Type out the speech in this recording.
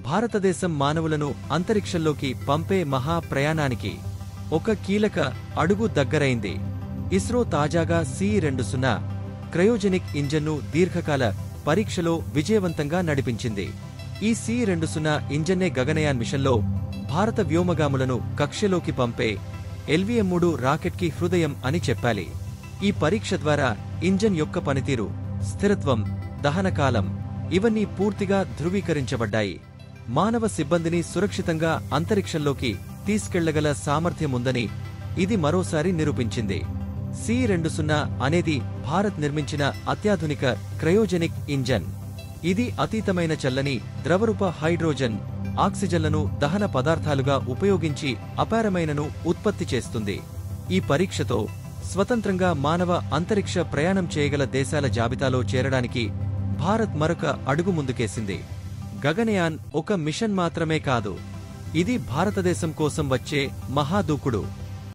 భారతదేశం మానవులను అంతరిక్షంలోకి పంపే మహా ప్రయాణానికి ఒక కీలక అడుగు దగ్గరైంది. ఇస్రో తాజాగా C-20 క్రయోజెనిక్ ఇంజన్ను దీర్ఘకాల పరీక్షలో విజయవంతంగా నడిపించింది. ఈ C-20 ఇంజన్నే గగనయాన్ మిషన్లో భారత వ్యోమగాములను కక్షలోకి పంపే LVM-3 రాకెట్కి హృదయం అని చెప్పాలి. ఈ పరీక్ష ద్వారా ఇంజన్ యొక్క పనితీరు, స్థిరత్వం, దహనకాలం ఇవన్నీ పూర్తిగా ధృవీకరించబడ్డాయి. మానవ సిబ్బందిని సురక్షితంగా అంతరిక్షంలోకి తీసుకెళ్లగల సామర్థ్యముందని ఇది మరోసారి నిరూపించింది. C-20 అనేది భారత్ నిర్మించిన అత్యాధునిక క్రయోజెనిక్ ఇంజన్. ఇది అతీతమైన చల్లని ద్రవరూప హైడ్రోజన్, ఆక్సిజన్లను దహన పదార్థాలుగా ఉపయోగించి అపారమైనను ఉత్పత్తి చేస్తుంది. ఈ పరీక్షతో స్వతంత్రంగా మానవ అంతరిక్ష ప్రయాణం చేయగల దేశాల జాబితాలో చేరడానికి భారత్ మరొక అడుగు ముందుకేసింది. గగనయాన్ ఒక మిషన్ మాత్రమే కాదు, ఇది భారతదేశం కోసం వచ్చే మహాదూకుడు.